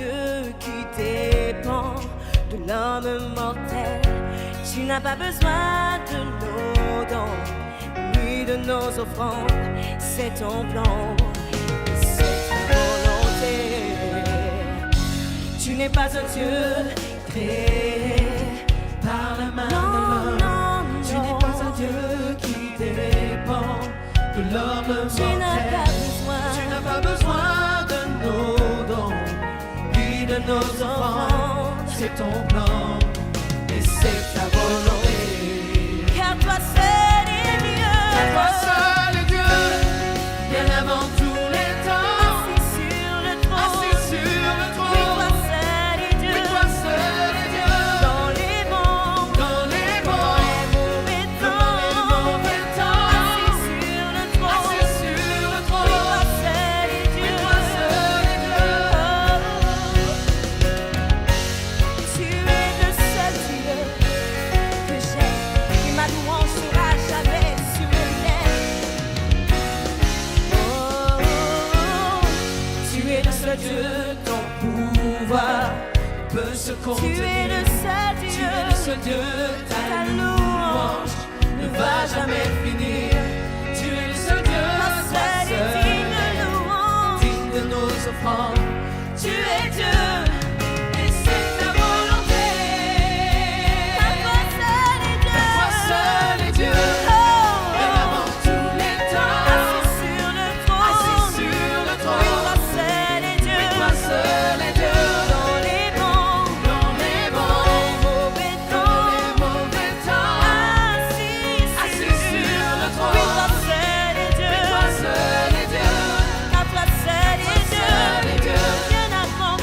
Dieu qui dépend de l'homme mortel. Tu n'as pas besoin de nos dons, ni de nos offrandes. C'est ton plan, c'est ta volonté. Tu n'es pas un Dieu créé par la main de l'homme. Tu n'es pas un Dieu qui dépend de l'homme mortel. Tu n'as pas besoin de nos dons, ni de nos offrandes. C'est ton plan et c'est ta volonté. Car toi seul est Dieu. Car toi seul est Dieu, bien avant tous les temps. Assis sur le trône. Assis sur le trône. Oui, toi seul est Dieu. Oui, toi seul est Dieu. Dans les bons, dans les mauvais temps. Assis sur le trône. Assis sur le trône. Oui, toi seul est Dieu. Oui, toi seul est Dieu. Tu es le seul Dieu que j'aime, et ma louange sera jamais sur mes lèvres. Oh, tu es le seul Dieu, ton pouvoir peut se contenir. Tu es le seul Dieu, tu es le seul Dieu, ta louange ne va jamais finir. Tu es le seul Dieu, toi seul est digne de louange, digne de nos offrandes. Tu es Dieu. Et c'est ta volonté. Car toi seul est Dieu. Car toi seul est Dieu. Bien avant tous les temps. Assis sur le trône. Assis sur le trône. Oui, toi seul est Dieu. Oui, toi seul est Dieu. Dans les bons, mauvais temps. Assis sur le trône. Oui, toi seul est Dieu. Oui, toi seul est Dieu. Car toi seul est Dieu. Bien avant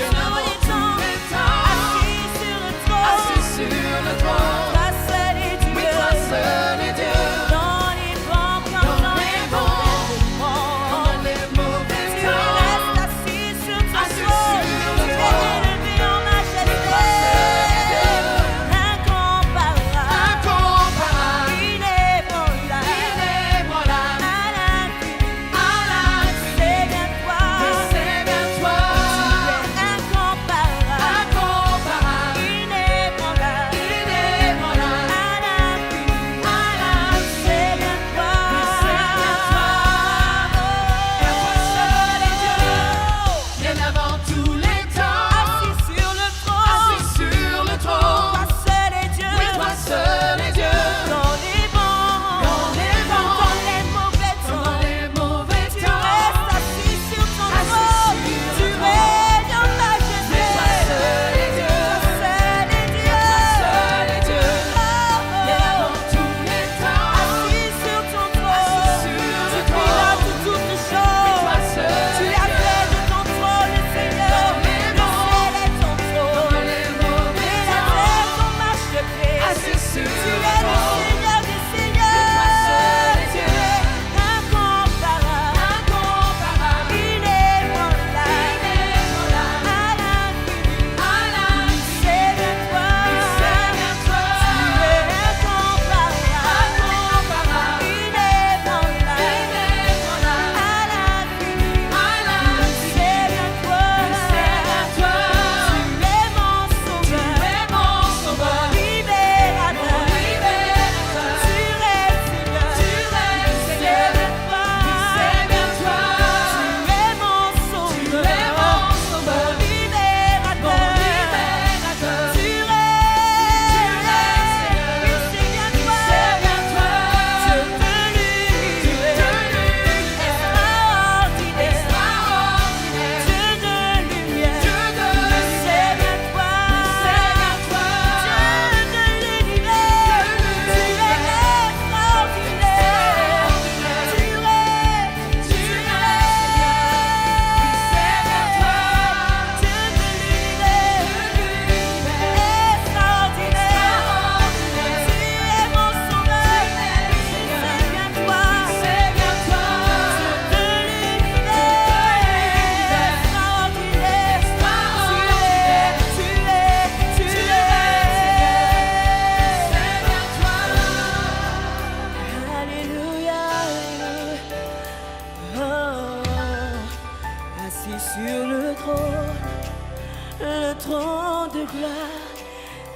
trône de gloire,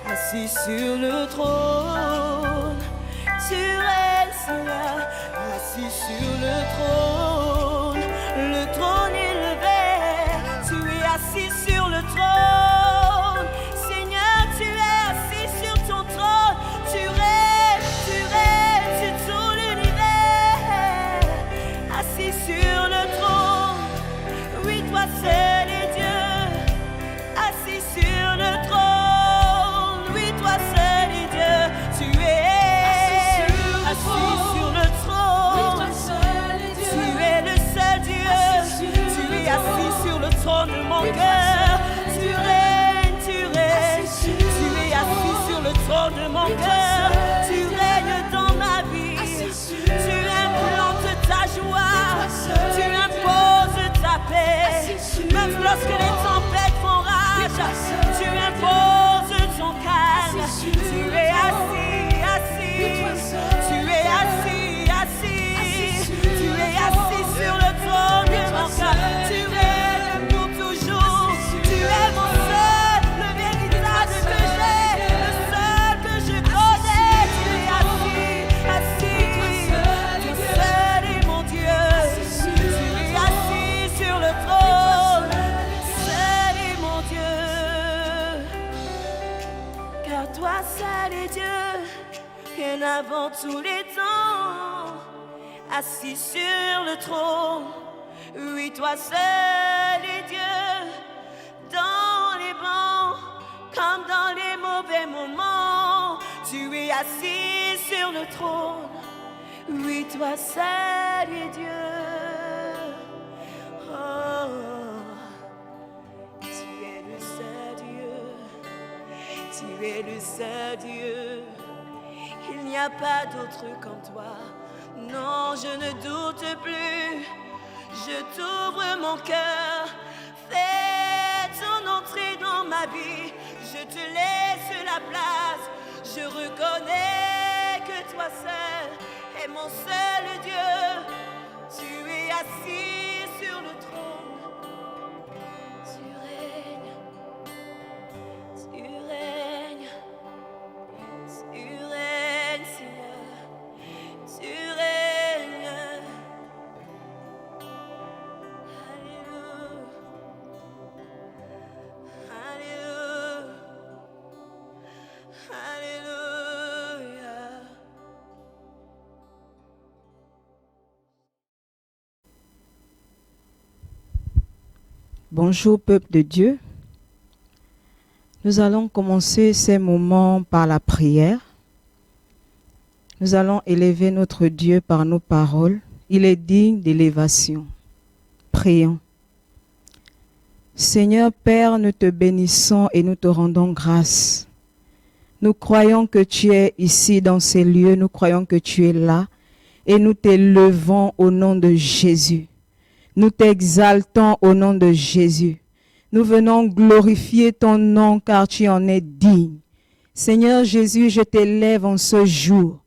assis sur le trône. Tu règnes, Seigneur, assis sur le trône élevé. Tu es assis sur le trône. Seigneur, tu es assis sur ton trône. Tu règnes sur tout l'univers. Assis sur le trône. Oui, toi seul est Dieu. Assis sur le trône. Oui, toi seul est Dieu. Tu es assis sur le trône. Tu es le seul Dieu. Tu es assis sur le trône de mon cœur. Tu règnes. Tu es assis sur le trône de mon cœur. Tu règnes dans ma vie. Tu implantes ta joie. Tu imposes ta paix. Même lorsque les tempêtes font rage, tu imposes ton calme. Tu es assis. Tu es assis. Tu es assis sur le trône de mon cœur. Tu règnes pour toujours. Tu es mon seul, le véritable que j'ai, le seul que je connais. Tu es assis. Ton seul est mon Dieu. Tu es assis sur le trône. Seul est mon Dieu. Car toi seul est Dieu. Bien avant tous les temps, assis sur le trône. Oui, toi seul est Dieu. Dans les bons comme dans les mauvais moments, tu es assis sur le trône. Oui, toi seul est Dieu. Oh, tu es le seul Dieu. Tu es le seul Dieu. Il n'y a pas d'autre comme toi. Non, je ne doute plus. Je t'ouvre mon cœur. Fais ton entrée dans ma vie. Je te laisse la place. Je reconnais que toi seul est mon seul Dieu. Tu es assis sur le trône. Tu règnes. Tu règnes. Tu règnes, Seigneur, tu règnes. Alléluia, alléluia, alléluia. Bonjour peuple de Dieu. Nous allons commencer ces moments par la prière. Nous allons élever notre Dieu par nos paroles. Il est digne d'élévation. Prions. Seigneur Père, nous te bénissons et nous te rendons grâce. Nous croyons que tu es ici dans ces lieux. Nous croyons que tu es là. Et nous t'élevons au nom de Jésus. Nous t'exaltons au nom de Jésus. Nous venons glorifier ton nom car tu en es digne. Seigneur Jésus, je t'élève en ce jour.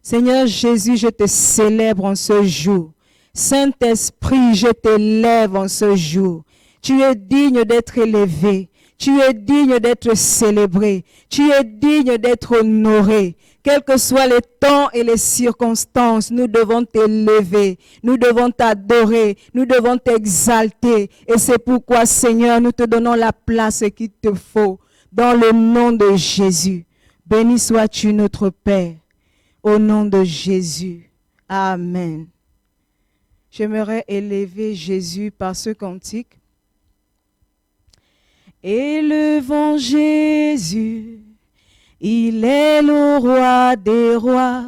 Seigneur Jésus, je te célèbre en ce jour. Saint-Esprit, je t'élève en ce jour. Tu es digne d'être élevé. Tu es digne d'être célébré. Tu es digne d'être honoré. Quels que soient les temps et les circonstances, nous devons t'élever, nous devons t'adorer, nous devons t'exalter. Et c'est pourquoi, Seigneur, nous te donnons la place qu'il te faut. Dans le nom de Jésus, béni sois-tu notre Père. Au nom de Jésus. Amen. J'aimerais élever Jésus par ce cantique. Élevons Jésus. Il est le roi des rois,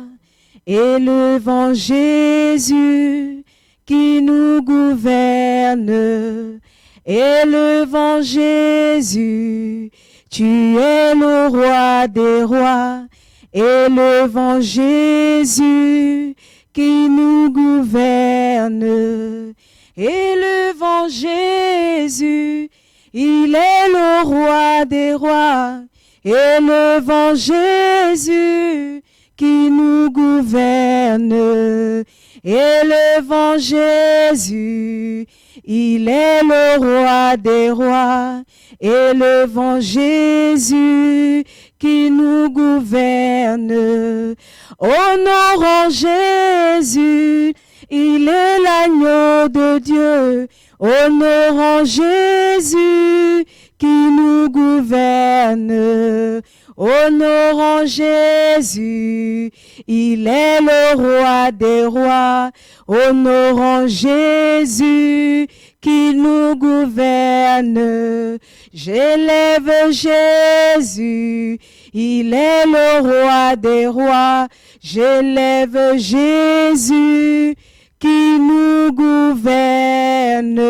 élevons Jésus qui nous gouverne. Élevons Jésus, tu es le roi des rois, élevons Jésus qui nous gouverne. Élevons Jésus, il est le roi des rois. Élevons Jésus qui nous gouverne. Élevons Jésus, il est le roi des rois. Élevons Jésus qui nous gouverne. Honorons Jésus, il est l'agneau de Dieu. Honorons Jésus qui nous gouverne. Honorons Jésus, il est le roi des rois. Honorons Jésus qui nous gouverne. J'élève Jésus, il est le roi des rois. J'élève Jésus qui nous gouverne.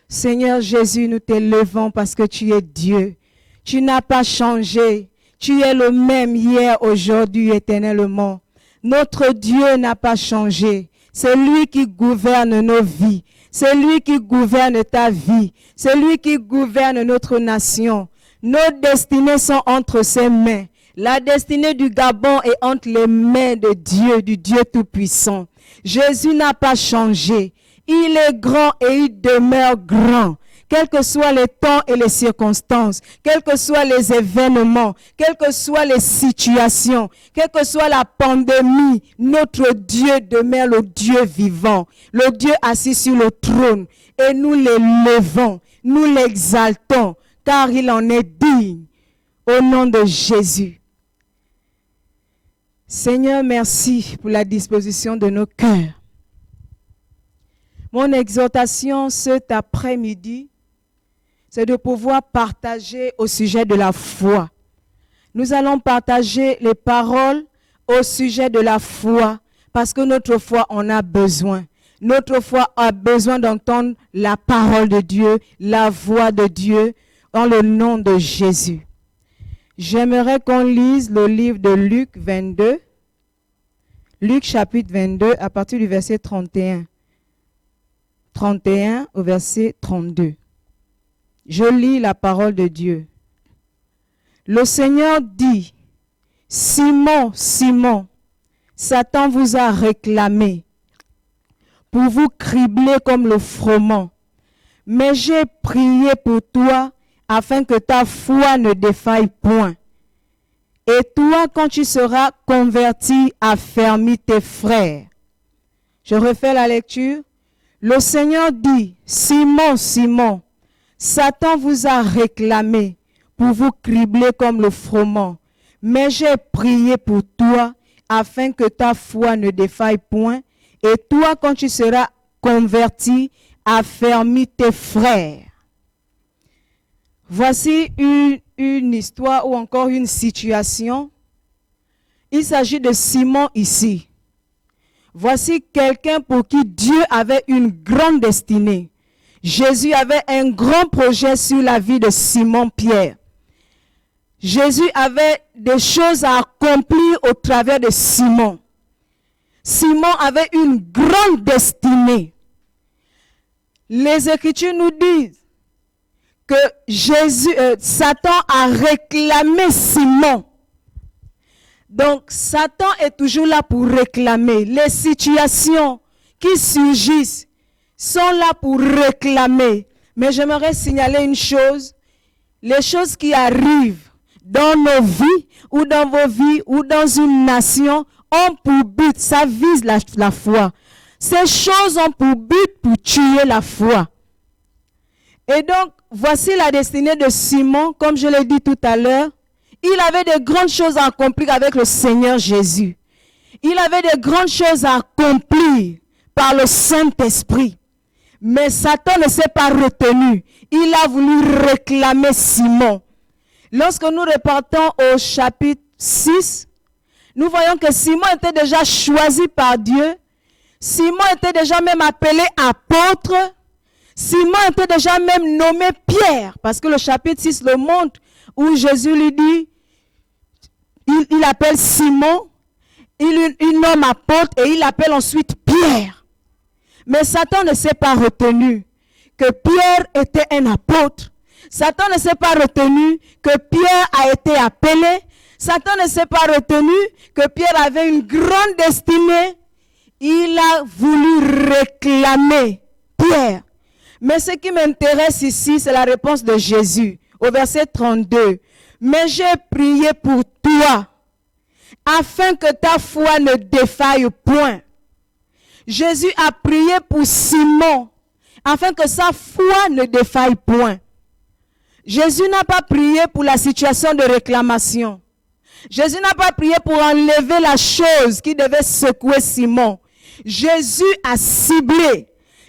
Seigneur Jésus, nous t'élevons parce que tu es Dieu. Tu n'as pas changé. Tu es le même hier, aujourd'hui, éternellement. Notre Dieu n'a pas changé. C'est lui qui gouverne nos vies. C'est lui qui gouverne ta vie. C'est lui qui gouverne notre nation. Nos destinées sont entre ses mains. La destinée du Gabon est entre les mains de Dieu, du Dieu Tout-Puissant. Jésus n'a pas changé. Il est grand et il demeure grand. Quels que soient les temps et les circonstances, quels que soient les événements, quelles que soient les situations, quelle que soit la pandémie, notre Dieu demeure le Dieu vivant, le Dieu assis sur le trône. Et nous l'élevons, nous l'exaltons, car il en est digne. Au nom de Jésus. Seigneur, merci pour la disposition de nos cœurs. Mon exhortation cet après-midi, c'est de pouvoir partager au sujet de la foi. Nous allons partager les paroles au sujet de la foi, parce que notre foi en a besoin. Notre foi a besoin d'entendre la parole de Dieu, la voix de Dieu, dans le nom de Jésus. J'aimerais qu'on lise le livre de Luc 22, Luc chapitre 22, à partir du verset 31. 31 au verset 32. Je lis la parole de Dieu. Le Seigneur dit, « Simon, Simon, Satan vous a réclamé pour vous cribler comme le froment. Mais j'ai prié pour toi afin que ta foi ne défaille point. Et toi, quand tu seras converti, affermis tes frères. » Je refais la lecture. Le Seigneur dit, « Simon, Simon, Satan vous a réclamé pour vous cribler comme le froment. Mais j'ai prié pour toi afin que ta foi ne défaille point. Et toi, quand tu seras converti, affermis tes frères. » Voici une histoire ou encore une situation. Il s'agit de Simon ici. Voici quelqu'un pour qui Dieu avait une grande destinée. Jésus avait un grand projet sur la vie de Simon-Pierre. Jésus avait des choses à accomplir au travers de Simon. Simon avait une grande destinée. Les Écritures nous disent que Satan a réclamé Simon. Donc, Satan est toujours là pour réclamer. Les situations qui surgissent sont là pour réclamer. Mais j'aimerais signaler une chose. Les choses qui arrivent dans nos vies, ou dans vos vies, ou dans une nation, ont pour but, ça vise la foi. Ces choses ont pour but pour tuer la foi. Et donc, voici la destinée de Simon, comme je l'ai dit tout à l'heure. Il avait de grandes choses à accomplir avec le Seigneur Jésus. Il avait de grandes choses à accomplir par le Saint-Esprit. Mais Satan ne s'est pas retenu. Il a voulu réclamer Simon. Lorsque nous repartons au chapitre 6, nous voyons que Simon était déjà choisi par Dieu. Simon était déjà même appelé apôtre. Simon était déjà même nommé Pierre. Parce que le chapitre 6 le montre où Jésus lui dit, il appelle Simon, il nomme apôtre et il appelle ensuite Pierre. Mais Satan ne s'est pas retenu que Pierre était un apôtre. Satan ne s'est pas retenu que Pierre a été appelé. Satan ne s'est pas retenu que Pierre avait une grande destinée. Il a voulu réclamer Pierre. Mais ce qui m'intéresse ici, c'est la réponse de Jésus au verset 32. Mais j'ai prié pour toi, afin que ta foi ne défaille point. Jésus a prié pour Simon, afin que sa foi ne défaille point. Jésus n'a pas prié pour la situation de réclamation. Jésus n'a pas prié pour enlever la chose qui devait secouer Simon. Jésus a ciblé.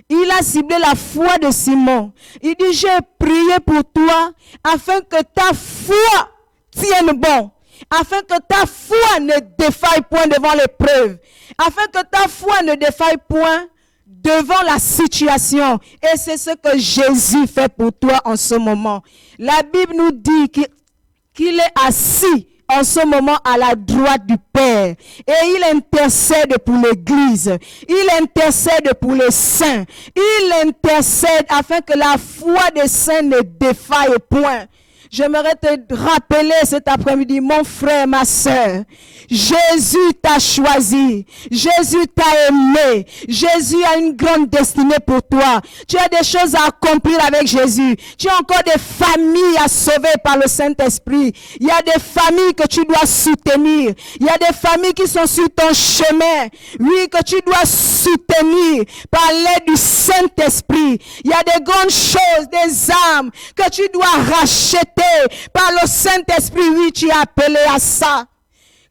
Il a ciblé la foi de Simon. Il dit, j'ai prié pour toi afin que ta foi tienne bon. Afin que ta foi ne défaille point devant l'épreuve. Afin que ta foi ne défaille point devant la situation. Et c'est ce que Jésus fait pour toi en ce moment. La Bible nous dit qu'il est assis en ce moment à la droite du Père. Et il intercède pour l'Église. Il intercède pour les saints. Il intercède afin que la foi des saints ne défaille point. J'aimerais te rappeler cet après-midi, mon frère, ma sœur, Jésus t'a choisi, Jésus t'a aimé, Jésus a une grande destinée pour toi. Tu as des choses à accomplir avec Jésus. Tu as encore des familles à sauver par le Saint-Esprit. Il y a des familles que tu dois soutenir. Il y a des familles qui sont sur ton chemin. Oui, que tu dois soutenir par l'aide du Saint-Esprit. Il y a des grandes choses, des âmes que tu dois racheter par le Saint-Esprit. Oui, tu es appelé à ça.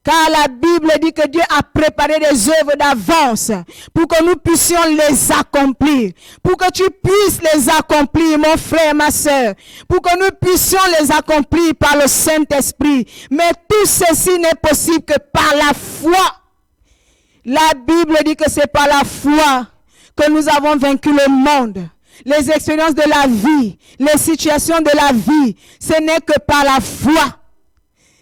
Car la Bible dit que Dieu a préparé des œuvres d'avance pour que nous puissions les accomplir. Pour que tu puisses les accomplir, mon frère, ma soeur. Pour que nous puissions les accomplir par le Saint-Esprit. Mais tout ceci n'est possible que par la foi. La Bible dit que c'est par la foi que nous avons vaincu le monde. Les expériences de la vie, les situations de la vie, ce n'est que par la foi.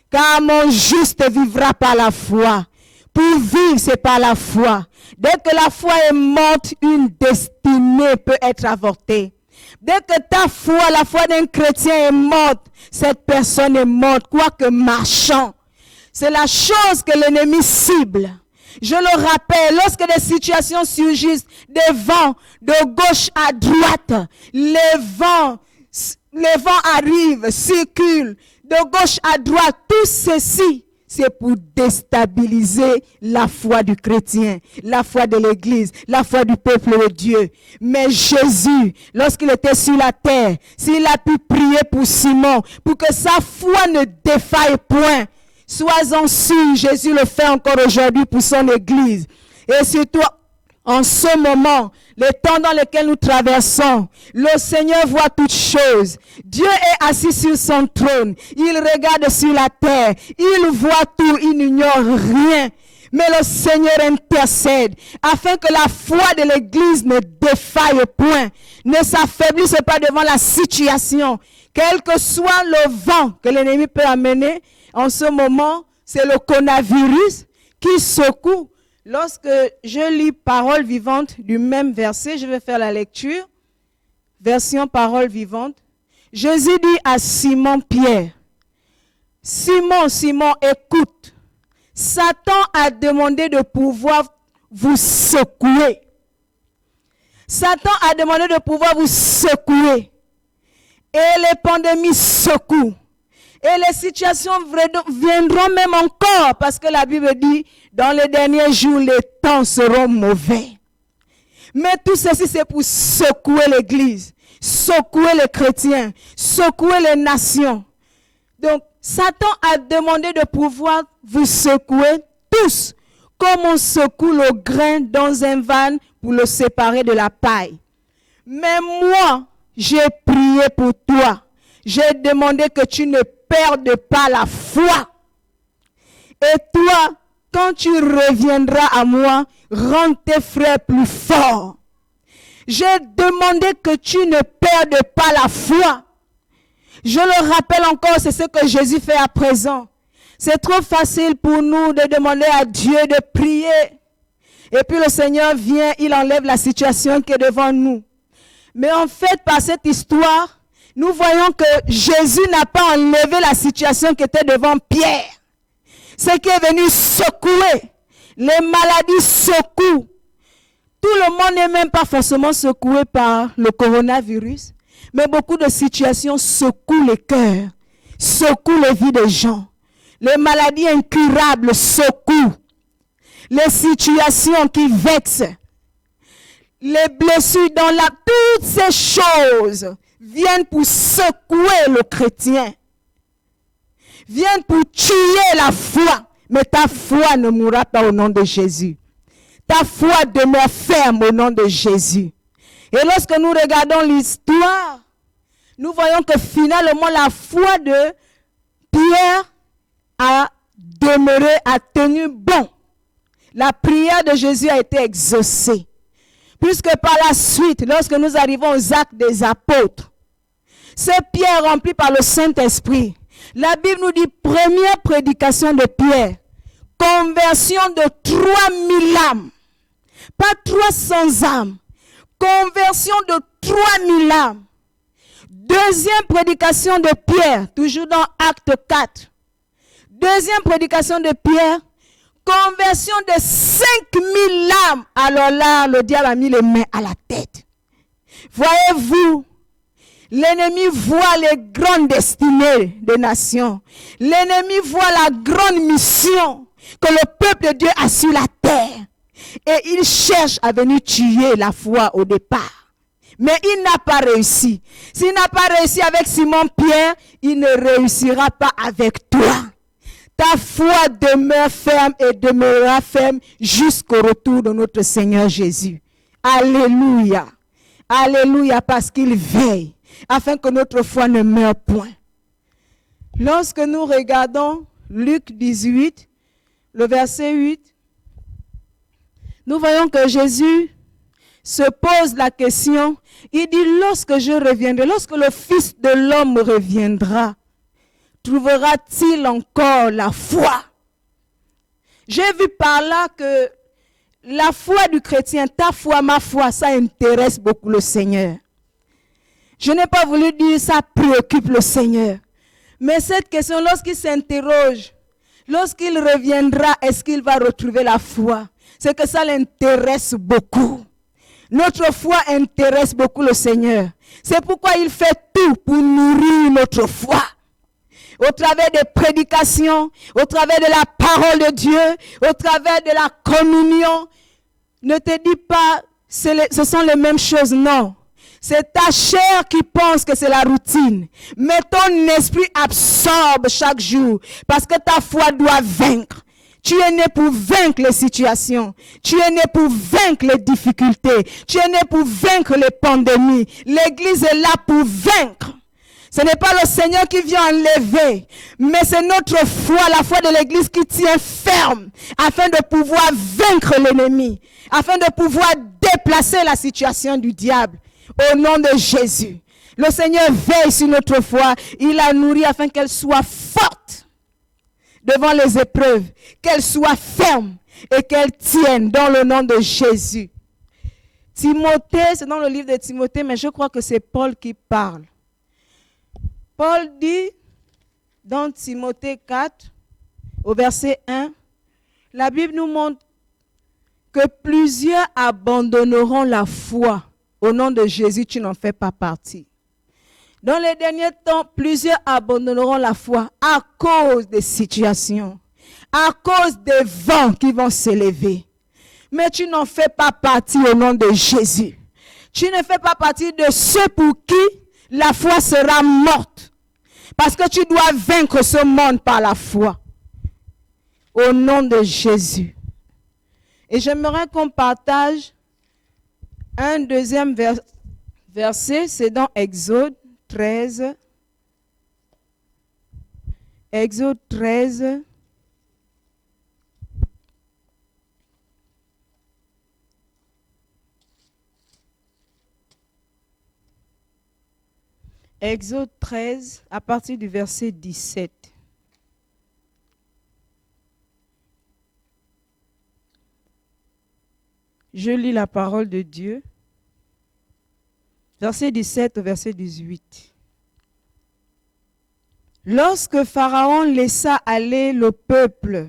Car mon juste vivra par la foi. Pour vivre, c'est par la foi. Dès que la foi est morte, une destinée peut être avortée. Dès que ta foi, la foi d'un chrétien est morte, cette personne est morte, quoique marchant. C'est la chose que l'ennemi cible. Je le rappelle, lorsque des situations surgissent, des vents de gauche à droite, les vents arrivent, circulent, de gauche à droite, tout ceci, c'est pour déstabiliser la foi du chrétien, la foi de l'Église, la foi du peuple de Dieu. Mais Jésus, lorsqu'il était sur la terre, s'il a pu prier pour Simon, pour que sa foi ne défaille point, sois-en sûr, Jésus le fait encore aujourd'hui pour son Église. Et surtout, en ce moment, le temps dans lequel nous traversons, le Seigneur voit toutes choses. Dieu est assis sur son trône. Il regarde sur la terre. Il voit tout. Il n'ignore rien. Mais le Seigneur intercède afin que la foi de l'Église ne défaille point, ne s'affaiblisse pas devant la situation. Quel que soit le vent que l'ennemi peut amener, en ce moment, c'est le coronavirus qui secoue. Lorsque je lis Parole vivante du même verset, je vais faire la lecture. Version Parole vivante. Jésus dit à Simon Pierre, Simon, Simon, écoute. Satan a demandé de pouvoir vous secouer. Satan a demandé de pouvoir vous secouer. Et les pandémies secouent. Et les situations viendront même encore parce que la Bible dit, dans les derniers jours, les temps seront mauvais. Mais tout ceci, c'est pour secouer l'Église, secouer les chrétiens, secouer les nations. Donc, Satan a demandé de pouvoir vous secouer tous, comme on secoue le grain dans un van pour le séparer de la paille. Mais moi, j'ai prié pour toi. J'ai demandé que tu ne perdes pas la foi. Et toi, quand tu reviendras à moi, rends tes frères plus forts. J'ai demandé que tu ne perdes pas la foi. Je le rappelle encore, c'est ce que Jésus fait à présent. C'est trop facile pour nous de demander à Dieu de prier. Et puis le Seigneur vient, il enlève la situation qui est devant nous. Mais en fait, par cette histoire, nous voyons que Jésus n'a pas enlevé la situation qui était devant Pierre. Ce qui est venu secouer. Les maladies secouent. Tout le monde n'est même pas forcément secoué par le coronavirus. Mais beaucoup de situations secouent les cœurs. Secouent les vies des gens. Les maladies incurables secouent. Les situations qui vexent. Les blessures dans la... Toutes ces choses viennent pour secouer le chrétien. Viennent pour tuer la foi. Mais ta foi ne mourra pas au nom de Jésus. Ta foi demeure ferme au nom de Jésus. Et lorsque nous regardons l'histoire, nous voyons que finalement la foi de Pierre a demeuré, a tenu bon. La prière de Jésus a été exaucée. Puisque par la suite, lorsque nous arrivons aux actes des apôtres, c'est Pierre rempli par le Saint-Esprit. La Bible nous dit, première prédication de Pierre, conversion de 3000 âmes. Pas 300 âmes. Conversion de 3000 âmes. Deuxième prédication de Pierre, toujours dans Acte 4. Deuxième prédication de Pierre, conversion de 5000 âmes. Alors là, le diable a mis les mains à la tête. Voyez-vous, l'ennemi voit les grandes destinées des nations. L'ennemi voit la grande mission que le peuple de Dieu a sur la terre. Et il cherche à venir tuer la foi au départ. Mais il n'a pas réussi. S'il n'a pas réussi avec Simon-Pierre, il ne réussira pas avec toi. Ta foi demeure ferme et demeurera ferme jusqu'au retour de notre Seigneur Jésus. Alléluia. Alléluia, parce qu'il veille afin que notre foi ne meure point. Lorsque nous regardons Luc 18, le verset 8, nous voyons que Jésus se pose la question. Il dit, lorsque je reviendrai, lorsque le Fils de l'homme reviendra, trouvera-t-il encore la foi? J'ai vu par là que la foi du chrétien, ta foi, ma foi, ça intéresse beaucoup le Seigneur. Je n'ai pas voulu dire ça préoccupe le Seigneur. Mais cette question, lorsqu'il s'interroge, lorsqu'il reviendra, est-ce qu'il va retrouver la foi? C'est que ça l'intéresse beaucoup. Notre foi intéresse beaucoup le Seigneur. C'est pourquoi il fait tout pour nourrir notre foi. Au travers des prédications, au travers de la parole de Dieu, au travers de la communion. Ne te dis pas, ce sont les mêmes choses, non. C'est ta chair qui pense que c'est la routine. Mais ton esprit absorbe chaque jour parce que ta foi doit vaincre. Tu es né pour vaincre les situations. Tu es né pour vaincre les difficultés. Tu es né pour vaincre les pandémies. L'église est là pour vaincre. Ce n'est pas le Seigneur qui vient enlever, mais c'est notre foi, la foi de l'église qui tient ferme afin de pouvoir vaincre l'ennemi, afin de pouvoir déplacer la situation du diable au nom de Jésus. Le Seigneur veille sur notre foi. Il la nourrit afin qu'elle soit forte devant les épreuves, qu'elle soit ferme et qu'elle tienne dans le nom de Jésus. Timothée, c'est dans le livre de Timothée, mais je crois que c'est Paul qui parle. Paul dit dans Timothée 4, au verset 1, la Bible nous montre que plusieurs abandonneront la foi. Au nom de Jésus, tu n'en fais pas partie. Dans les derniers temps, plusieurs abandonneront la foi à cause des situations, à cause des vents qui vont s'élever. Mais tu n'en fais pas partie au nom de Jésus. Tu ne fais pas partie de ceux pour qui la foi sera morte. Parce que tu dois vaincre ce monde par la foi. Au nom de Jésus. Et j'aimerais qu'on partage un deuxième verset, c'est dans Exode 13. Exode 13. Exode 13, à partir du verset 17. Je lis la parole de Dieu. Verset 17 au verset 18. Lorsque Pharaon laissa aller le peuple,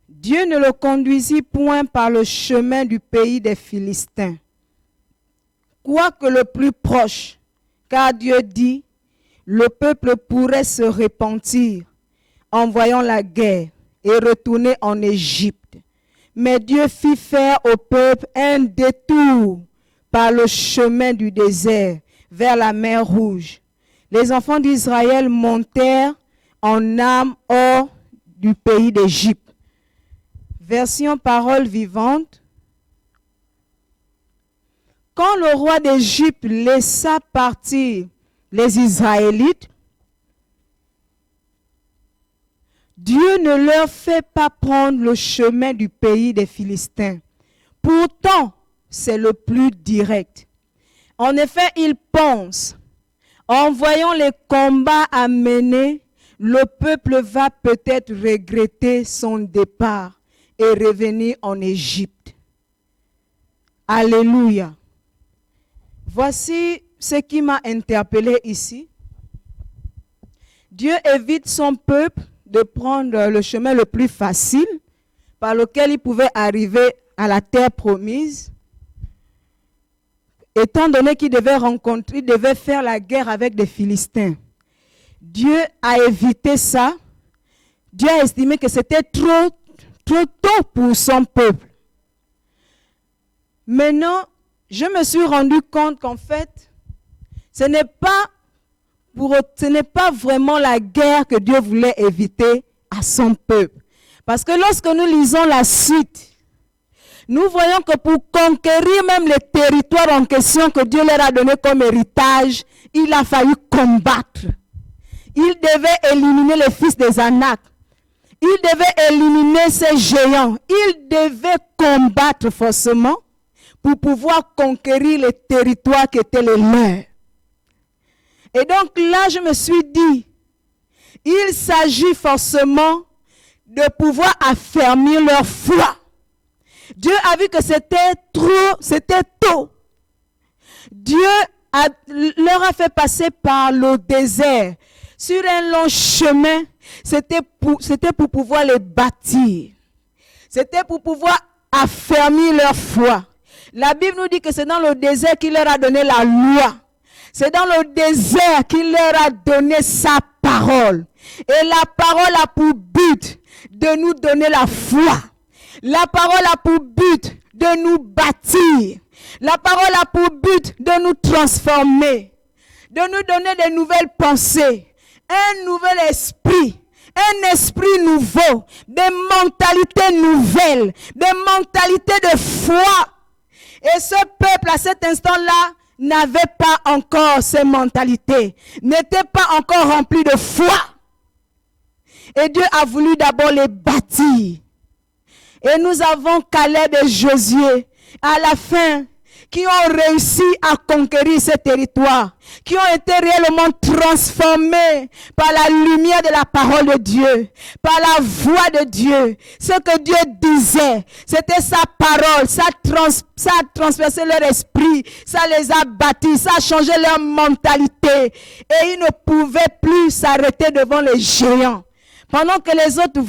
Dieu ne le conduisit point par le chemin du pays des Philistins, quoique le plus proche, car Dieu dit, le peuple pourrait se repentir en voyant la guerre et retourner en Égypte. Mais Dieu fit faire au peuple un détour par le chemin du désert vers la mer Rouge. Les enfants d'Israël montèrent en armes hors du pays d'Égypte. Version parole vivante. Quand le roi d'Égypte laissa partir les Israélites, Dieu ne leur fait pas prendre le chemin du pays des Philistins. Pourtant, c'est le plus direct. En effet, ils pensent, en voyant les combats à mener, le peuple va peut-être regretter son départ et revenir en Égypte. Alléluia. Voici ce qui m'a interpellé ici. Dieu évite son peuple de prendre le chemin le plus facile par lequel il pouvait arriver à la terre promise, étant donné qu'il devait faire la guerre avec des Philistins. Dieu a évité ça. Dieu a estimé que c'était trop tôt pour son peuple. Maintenant, je me suis rendu compte qu'en fait, ce n'est pas vraiment la guerre que Dieu voulait éviter à son peuple. Parce que lorsque nous lisons la suite, nous voyons que pour conquérir même les territoires en question que Dieu leur a donné comme héritage, il a fallu combattre. Il devait éliminer les fils des Anak. Il devait éliminer ces géants. Il devait combattre forcément pour pouvoir conquérir les territoires qui étaient les leurs. Et donc là, je me suis dit, il s'agit forcément de pouvoir affermir leur foi. Dieu a vu que c'était tôt. Dieu leur a fait passer par le désert, sur un long chemin. C'était pour pouvoir les bâtir. C'était pour pouvoir affermir leur foi. La Bible nous dit que c'est dans le désert qu'il leur a donné la loi. C'est dans le désert qu'il leur a donné sa parole. Et la parole a pour but de nous donner la foi. La parole a pour but de nous bâtir. La parole a pour but de nous transformer. De nous donner de nouvelles pensées. Un nouvel esprit. Un esprit nouveau. Des mentalités nouvelles. Des mentalités de foi. Et ce peuple à cet instant-là n'avait pas encore ces mentalités, n'était pas encore rempli de foi. Et Dieu a voulu d'abord les bâtir. Et nous avons Caleb et Josué à la fin qui ont réussi à conquérir ce territoire, qui ont été réellement transformés par la lumière de la parole de Dieu, par la voix de Dieu. Ce que Dieu disait, c'était sa parole, ça a transversé leur esprit, ça les a bâtis, ça a changé leur mentalité. Et ils ne pouvaient plus s'arrêter devant les géants. Pendant que les autres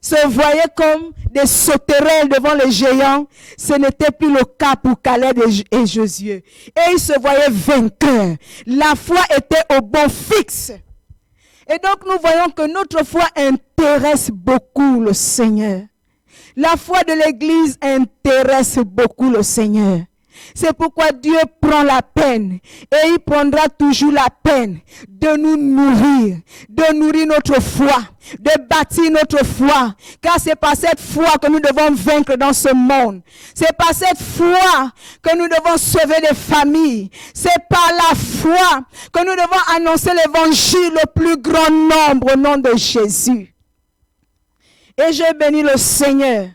se voyaient comme des sauterelles devant les géants, ce n'était plus le cas pour Caleb et Josué. Et ils se voyaient vainqueurs. La foi était au bon fixe. Et donc nous voyons que notre foi intéresse beaucoup le Seigneur. La foi de l'Église intéresse beaucoup le Seigneur. C'est pourquoi Dieu prend la peine et il prendra toujours la peine de nous nourrir notre foi, de bâtir notre foi. Car c'est par cette foi que nous devons vaincre dans ce monde. C'est par cette foi que nous devons sauver des familles. C'est par la foi que nous devons annoncer l'évangile au plus grand nombre au nom de Jésus. Et je bénis le Seigneur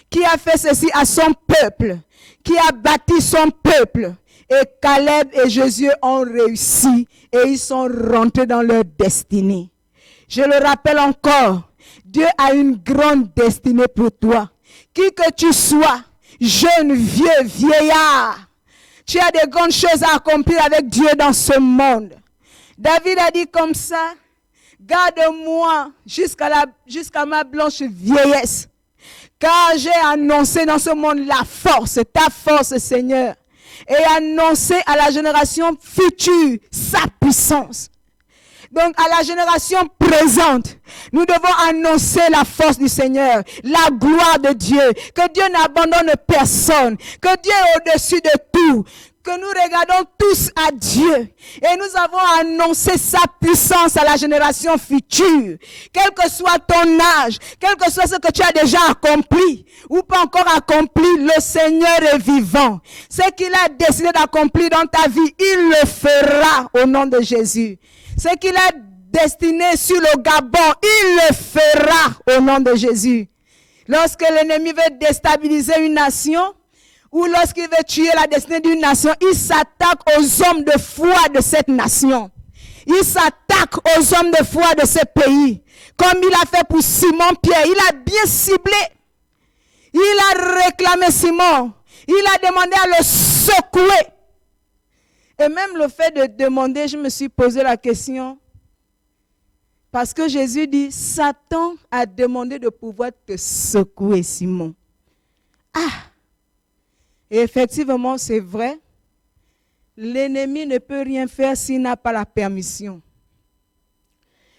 qui a fait ceci à son peuple, qui a bâti son peuple. Et Caleb et Josué ont réussi et ils sont rentrés dans leur destinée. Je le rappelle encore, Dieu a une grande destinée pour toi. Qui que tu sois, jeune, vieux, vieillard, tu as de grandes choses à accomplir avec Dieu dans ce monde. David a dit comme ça, garde-moi jusqu'à ma blanche vieillesse, car j'ai annoncé dans ce monde la force, ta force, Seigneur, et annoncé à la génération future sa puissance. Donc, à la génération présente, nous devons annoncer la force du Seigneur, la gloire de Dieu, que Dieu n'abandonne personne, que Dieu est au-dessus de tout, que nous regardons tous à Dieu et nous avons annoncé sa puissance à la génération future. Quel que soit ton âge, quel que soit ce que tu as déjà accompli ou pas encore accompli, le Seigneur est vivant. Ce qu'il a décidé d'accomplir dans ta vie, il le fera au nom de Jésus. Ce qu'il a destiné sur le Gabon, il le fera au nom de Jésus. Lorsque l'ennemi veut déstabiliser une nation, ou lorsqu'il veut tuer la destinée d'une nation, il s'attaque aux hommes de foi de cette nation. Il s'attaque aux hommes de foi de ce pays. Comme il a fait pour Simon-Pierre. Il a bien ciblé. Il a réclamé Simon. Il a demandé à le secouer. Et même le fait de demander, je me suis posé la question. Parce que Jésus dit, Satan a demandé de pouvoir te secouer, Simon. Ah! Et effectivement, c'est vrai. L'ennemi ne peut rien faire s'il n'a pas la permission.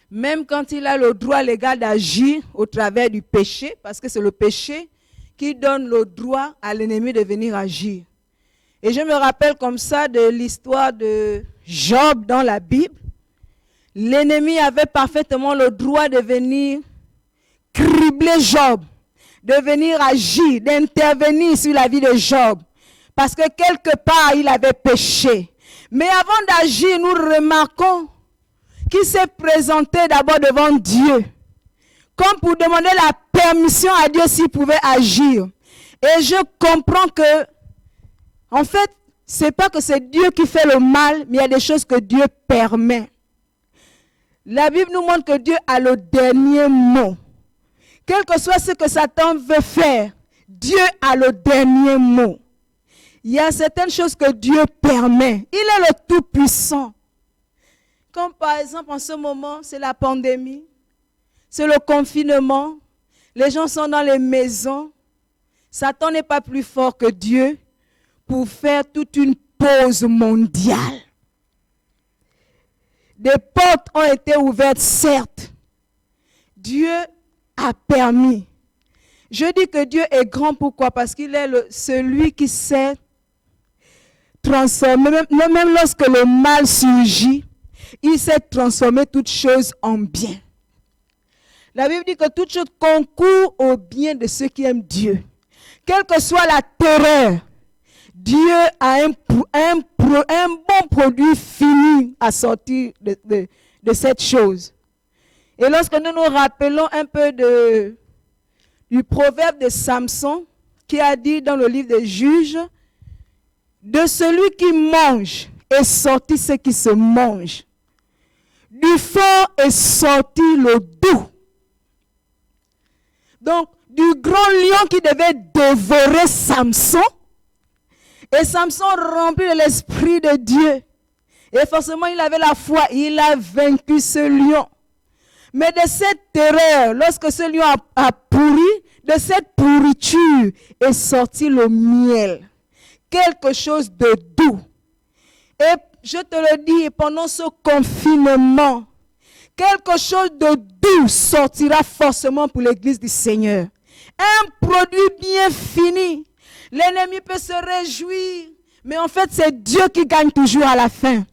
Même quand il a le droit légal d'agir au travers du péché, parce que c'est le péché qui donne le droit à l'ennemi de venir agir. Et je me rappelle comme ça de l'histoire de Job dans la Bible. L'ennemi avait parfaitement le droit de venir cribler Job, de venir agir, d'intervenir sur la vie de Job. Parce que quelque part, il avait péché. Mais avant d'agir, nous remarquons qu'il s'est présenté d'abord devant Dieu, comme pour demander la permission à Dieu s'il pouvait agir. Et je comprends que, en fait, c'est pas que c'est Dieu qui fait le mal, mais il y a des choses que Dieu permet. La Bible nous montre que Dieu a le dernier mot. Quel que soit ce que Satan veut faire, Dieu a le dernier mot. Il y a certaines choses que Dieu permet. Il est le Tout-Puissant. Comme par exemple en ce moment, c'est la pandémie, c'est le confinement, les gens sont dans les maisons. Satan n'est pas plus fort que Dieu pour faire toute une pause mondiale. Des portes ont été ouvertes, certes. Dieu a permis. Je dis que Dieu est grand, pourquoi? Parce qu'il est celui qui sait transformer, même lorsque le mal surgit, il sait transformer toutes choses en bien. La Bible dit que toute chose concourt au bien de ceux qui aiment Dieu. Quelle que soit la terreur, Dieu a un bon produit fini à sortir de cette chose. Et lorsque nous nous rappelons un peu du proverbe de Samson, qui a dit dans le livre des Juges, de celui qui mange est sorti ce qui se mange. Du fort est sorti le doux. Donc, du grand lion qui devait dévorer Samson, et Samson rempli de l'esprit de Dieu. Et forcément, il avait la foi, il a vaincu ce lion. Mais de cette terreur, lorsque ce lion a pourri, de cette pourriture est sorti le miel. Quelque chose de doux. Et je te le dis, pendant ce confinement, quelque chose de doux sortira forcément pour l'église du Seigneur. Un produit bien fini. L'ennemi peut se réjouir, mais en fait, c'est Dieu qui gagne toujours à la fin.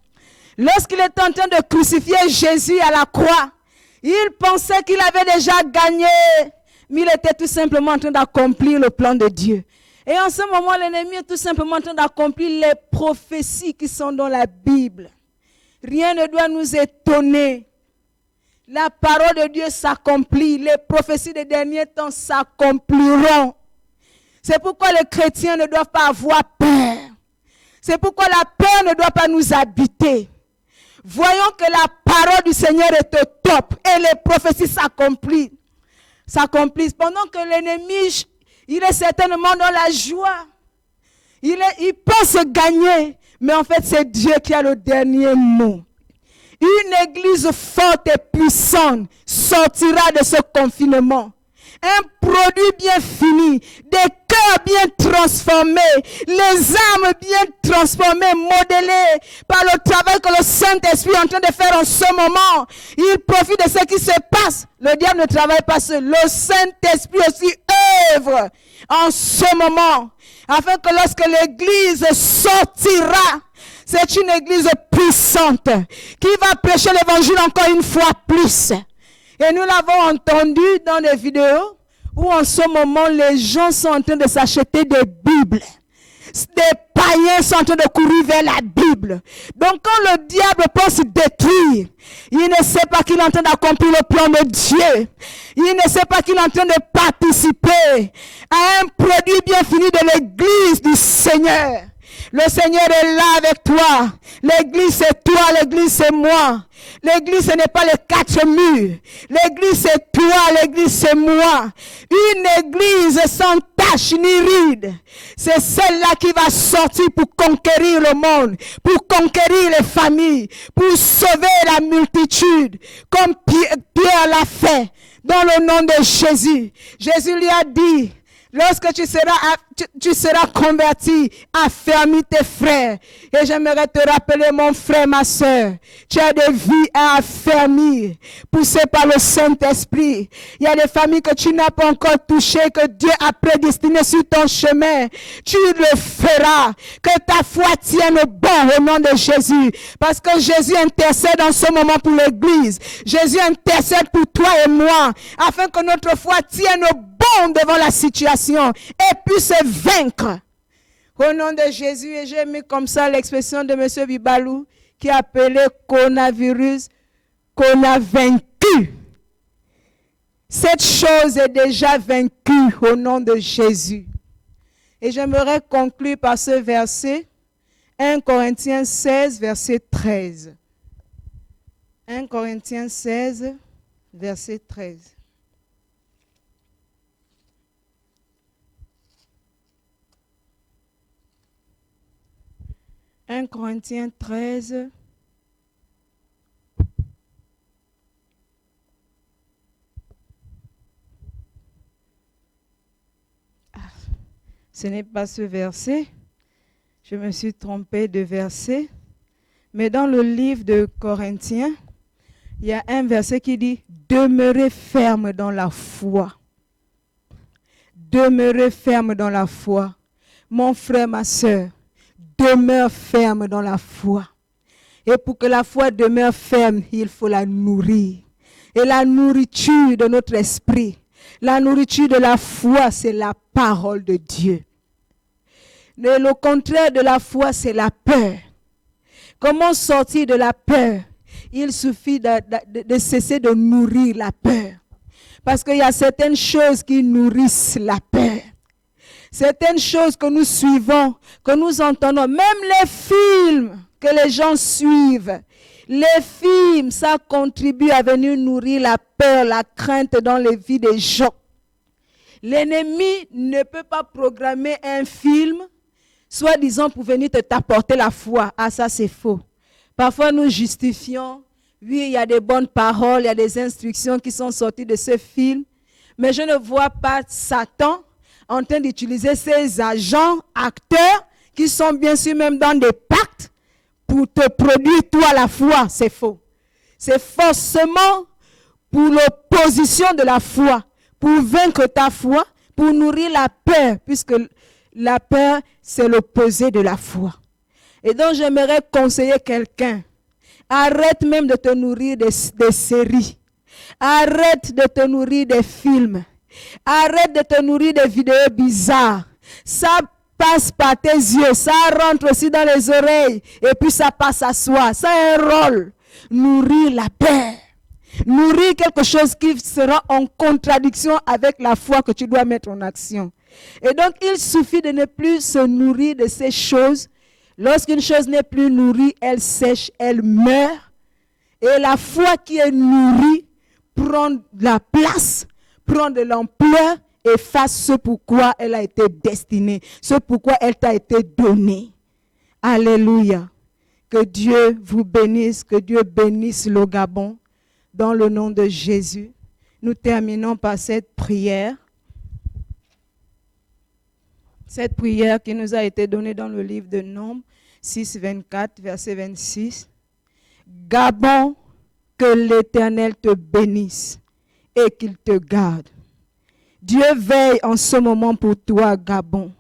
Lorsqu'il est en train de crucifier Jésus à la croix, il pensait qu'il avait déjà gagné, mais il était tout simplement en train d'accomplir le plan de Dieu. Et en ce moment, l'ennemi est tout simplement en train d'accomplir les prophéties qui sont dans la Bible. Rien ne doit nous étonner. La parole de Dieu s'accomplit. Les prophéties des derniers temps s'accompliront. C'est pourquoi les chrétiens ne doivent pas avoir peur. C'est pourquoi la peur ne doit pas nous habiter. Voyons que la parole du Seigneur est au top et les prophéties s'accomplissent. Pendant que l'ennemi, il est certainement dans la joie. Il pense gagner, mais en fait c'est Dieu qui a le dernier mot. Une église forte et puissante sortira de ce confinement. Un produit bien fini, des cœurs bien transformés, les âmes bien transformées, modelées par le travail que le Saint-Esprit est en train de faire en ce moment. Il profite de ce qui se passe. Le diable ne travaille pas seul. Le Saint-Esprit aussi œuvre en ce moment, afin que lorsque l'église sortira, c'est une église puissante qui va prêcher l'évangile encore une fois plus. Et nous l'avons entendu dans les vidéos où en ce moment les gens sont en train de s'acheter des Bibles. Des païens sont en train de courir vers la Bible. Donc quand le diable pense détruire, il ne sait pas qu'il est en train d'accomplir le plan de Dieu. Il ne sait pas qu'il est en train de participer à un produit bien fini de l'église du Seigneur. Le Seigneur est là avec toi. L'église c'est toi, l'église c'est moi. L'église ce n'est pas les 4 murs. L'église c'est toi, l'église c'est moi. Une église sans tache ni ride. C'est celle-là qui va sortir pour conquérir le monde, pour conquérir les familles, pour sauver la multitude, comme Pierre l'a fait dans le nom de Jésus. Jésus lui a dit, lorsque tu seras converti, affermis tes frères. Et j'aimerais te rappeler, mon frère, ma soeur, tu as des vies à affermir, poussées par le Saint-Esprit. Il y a des familles que tu n'as pas encore touchées, que Dieu a prédestinées sur ton chemin. Tu le feras. Que ta foi tienne bon au nom de Jésus. Parce que Jésus intercède en ce moment pour l'Église. Jésus intercède pour toi et moi, afin que notre foi tienne bon devant la situation et puisse vaincre. Au nom de Jésus, et j'ai mis comme ça l'expression de M. Bibalou qui a appelé coronavirus qu'on a vaincu. Cette chose est déjà vaincue au nom de Jésus. Et j'aimerais conclure par ce verset, 1 Corinthiens 16, verset 13. 1 Corinthiens 16, verset 13. 1 Corinthiens 13. Ce n'est pas ce verset. Je me suis trompée de verset. Mais dans le livre de Corinthiens, il y a un verset qui dit « Demeurez ferme dans la foi ». Demeurez ferme dans la foi. Mon frère, ma soeur, demeure ferme dans la foi. Et pour que la foi demeure ferme, il faut la nourrir. Et la nourriture de notre esprit, la nourriture de la foi, c'est la parole de Dieu. Et le contraire de la foi, c'est la peur. Comment sortir de la peur? Il suffit de cesser de nourrir la peur. Parce qu'il y a certaines choses qui nourrissent la peur. Certaines choses que nous suivons, que nous entendons, même les films que les gens suivent. Les films, ça contribue à venir nourrir la peur, la crainte dans les vies des gens. L'ennemi ne peut pas programmer un film, soi-disant pour venir t'apporter la foi. Ah, ça c'est faux. Parfois nous justifions. Oui, il y a des bonnes paroles, il y a des instructions qui sont sorties de ce film. Mais je ne vois pas Satan en train d'utiliser ses agents, acteurs, qui sont bien sûr même dans des pactes, pour te produire toi la foi. C'est faux. C'est forcément pour l'opposition de la foi, pour vaincre ta foi, pour nourrir la peur, puisque la peur, c'est l'opposé de la foi. Et donc, j'aimerais conseiller quelqu'un. Arrête même de te nourrir des séries. Arrête de te nourrir des films. Arrête de te nourrir des vidéos bizarres. Ça passe par tes yeux, ça rentre aussi dans les oreilles et puis ça passe à soi. Ça a un rôle. Nourrir la peur. Nourrir quelque chose qui sera en contradiction avec la foi que tu dois mettre en action. Et donc, il suffit de ne plus se nourrir de ces choses. Lorsqu'une chose n'est plus nourrie, elle sèche, elle meurt. Et la foi qui est nourrie prend de la place, prend de l'ampleur et fasse ce pourquoi elle a été destinée, ce pourquoi elle t'a été donnée. Alléluia. Que Dieu vous bénisse, que Dieu bénisse le Gabon. Dans le nom de Jésus, nous terminons par cette prière. Cette prière qui nous a été donnée dans le livre de Nombres 6, 24, verset 26. Gabon, que l'Éternel te bénisse et qu'il te garde. Dieu veille en ce moment pour toi, Gabon.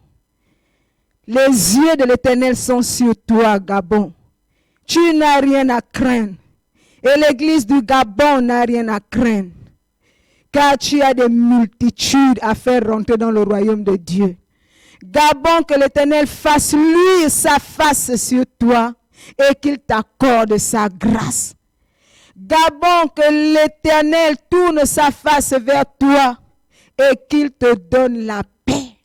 Les yeux de l'Éternel sont sur toi, Gabon. Tu n'as rien à craindre. Et l'église du Gabon n'a rien à craindre. Car tu as des multitudes à faire rentrer dans le royaume de Dieu. Gabon, que l'Éternel fasse luire sa face sur toi et qu'il t'accorde sa grâce. Gabon, que l'Éternel tourne sa face vers toi et qu'il te donne la paix.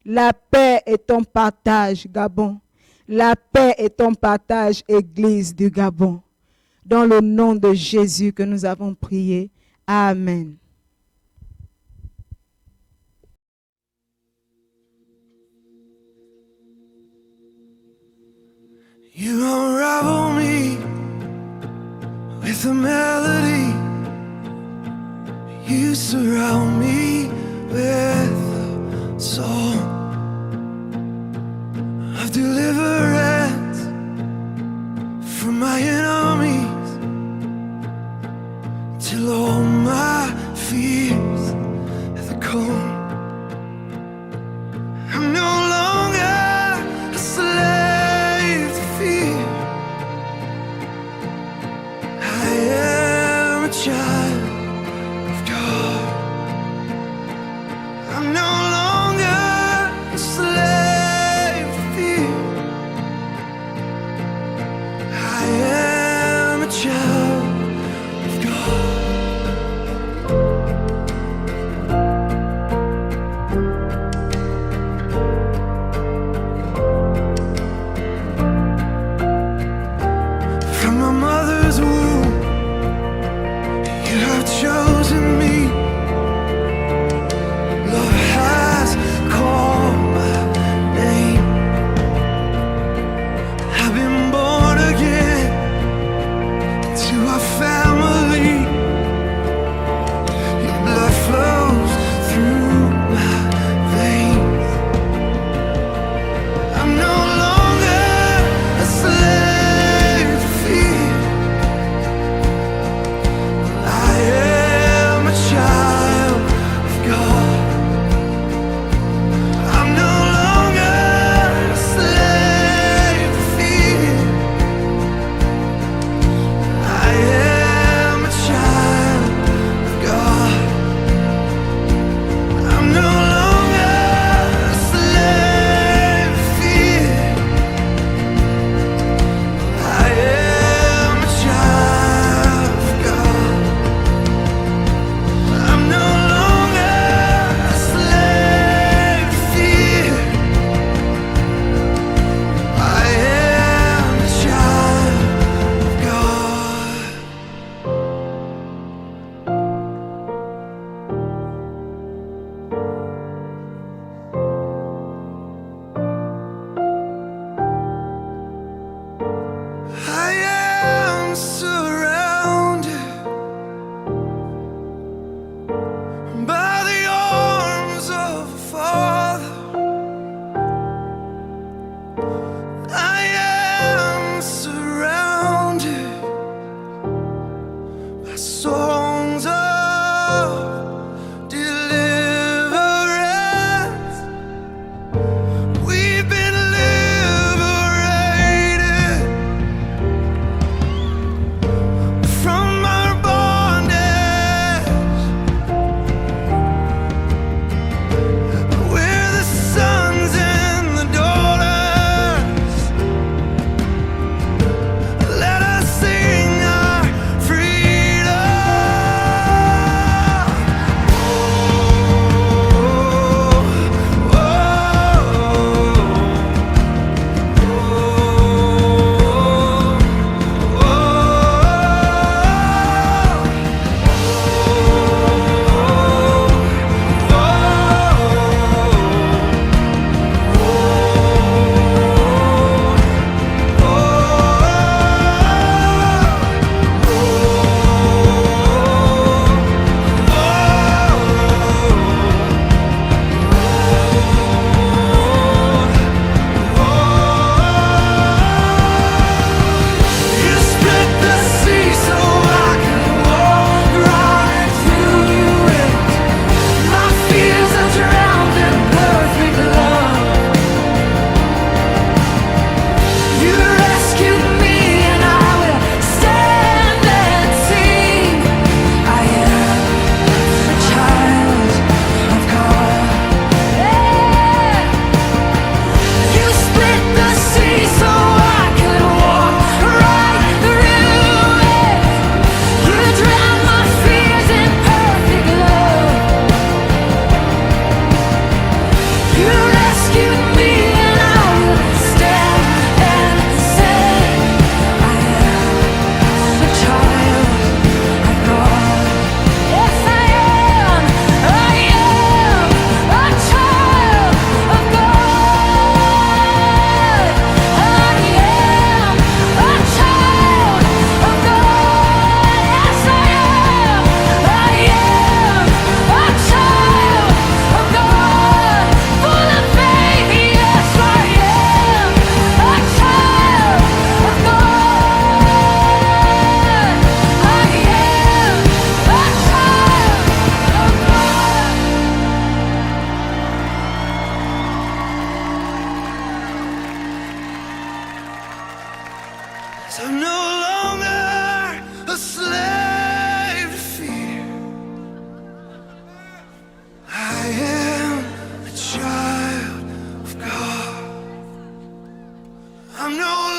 La paix est ton partage, Gabon. La paix est ton partage, Église du Gabon. Dans le nom de Jésus que nous avons prié. Amen. You unravel me with a melody. You surround me with a song of deliverance from my enemies, till all my fears are gone. I'm no longer a slave to fear. I am a child of God. I'm no longer a slave to fear. I am a child of God. From my mother's womb, you have know